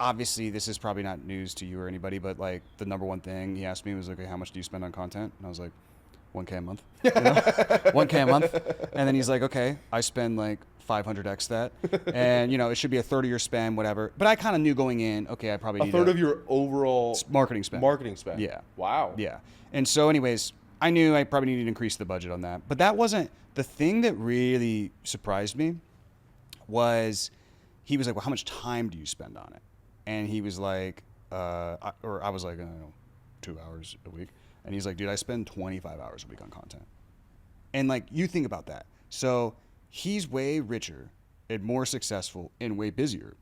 obviously this is probably not news to you or anybody, but like the number one thing he asked me was like, okay, how much do you spend on content? And I was like, 1K a month, 1K a month. And then he's like, okay, I spend like 500x that. And it should be a 30-year spend, whatever. But I kind of knew going in, okay, I probably need a third of your overall marketing spend. Yeah. Wow. Yeah. And so anyways, I knew I probably needed to increase the budget on that. But that wasn't the thing that really surprised me. Was he was like, well, how much time do you spend on it? And he was like, I was like, I don't know, 2 hours a week. And he's like, dude, I spend 25 hours a week on content. And like, you think about that. So he's way richer and more successful and way busier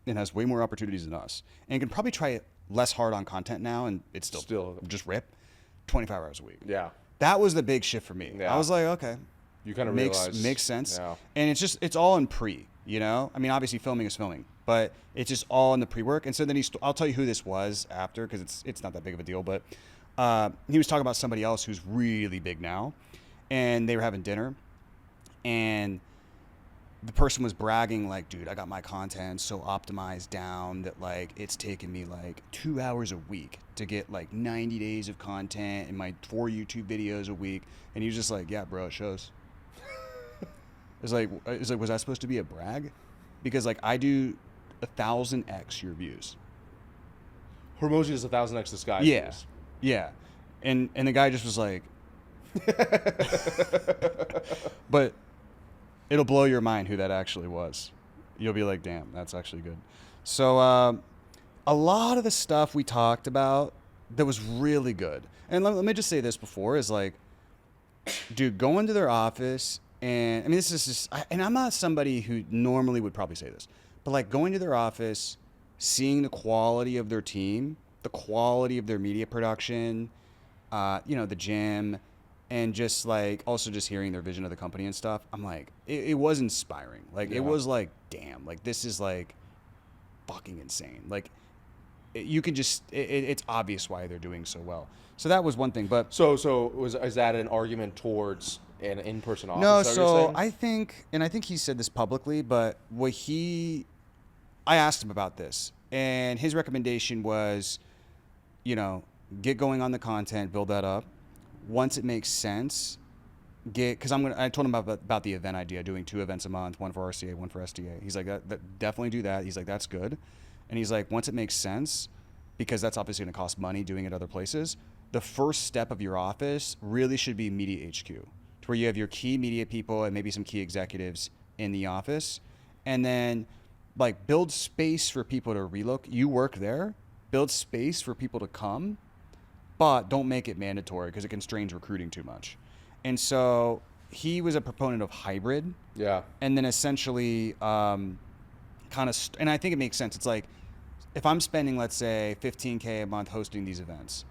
and has way more opportunities than us. And can probably try it less hard on content now and it's still just rip 25 hours a week. Yeah. That was the big shift for me. Yeah. I was like, okay. You kind of realize. Makes sense. Yeah. And it's all in pre, I mean, obviously filming is filming, but it's just all in the pre-work. And so then I'll tell you who this was after, because it's not that big of a deal, but he was talking about somebody else who's really big now, and they were having dinner, and the person was bragging like, dude, I got my content so optimized down that like it's taken me like 2 hours a week to get like 90 days of content and my 4 YouTube videos a week. And he was just like, yeah, bro, it shows. It's like, was that supposed to be a brag? Because like I do 1,000x your views. Hormozi is 1,000x this guy. Yeah. Yeah. And the guy just was like, but it'll blow your mind who that actually was. You'll be like, damn, that's actually good. So a lot of the stuff we talked about that was really good. And let me just say this before is like, dude, go into their office and I mean, this is just, and I'm not somebody who normally would probably say this, but like going to their office, seeing the quality of their team, the quality of their media production, the gym, and just like also just hearing their vision of the company and stuff. I'm like, it was inspiring. Like it was like, damn, like this is like fucking insane. Like you can just, it's obvious why they're doing so well. So that was one thing, but so is that an argument towards an in-person office? No, so I think he said this publicly, but I asked him about this, and his recommendation was, get going on the content, build that up. Once it makes sense, because I told him about the event idea, doing 2 events a month, one for RCA, one for SDA. He's like, that definitely do that. He's like, that's good. And he's like, once it makes sense, because that's obviously going to cost money doing it other places, the first step of your office really should be Media HQ, to where you have your key media people and maybe some key executives in the office, and then like build space for people to relocate. You work there, build space for people to come, but don't make it mandatory because it constrains recruiting too much. And so he was a proponent of hybrid. Yeah. And then essentially and I think it makes sense. It's like, if I'm spending, let's say, $15K a month hosting these events,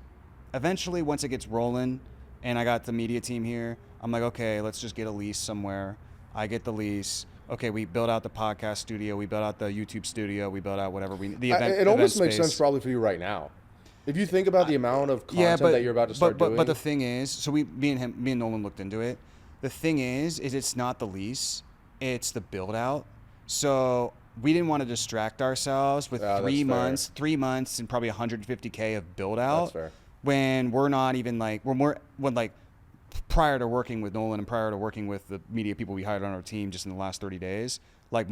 eventually once it gets rolling and I got the media team here, I'm like, okay, let's just get a lease somewhere. I get the lease. Okay, we build out the podcast studio. We build out the YouTube studio. We build out whatever the event. It almost makes sense probably for you right now. If you think about the amount of content that you're about to start doing. But the thing is, so me and Nolan looked into it. The thing is it's not the lease, it's the build out. So we didn't want to distract ourselves with 3 months and probably 150K of build out. That's fair. When we're not even like, prior to working with Nolan and prior to working with the media people we hired on our team just in the last 30 days, like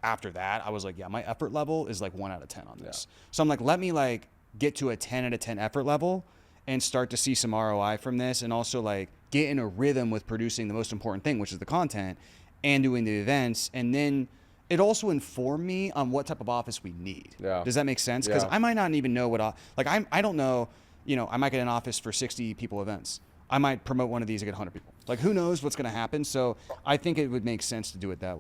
after that, I was like, yeah, my effort level is like 1 out of 10 on this. Yeah. So I'm like, let me like get to a 10 out of 10 effort level and start to see some ROI from this, and also like get in a rhythm with producing the most important thing, which is the content, and doing the events. And then it also informed me on what type of office we need. Yeah. Does that make sense? Because I might not even know I don't know, I might get an office for 60 people events. I might promote one of these and get 100 people. Like, who knows what's going to happen? So I think it would make sense to do it that way.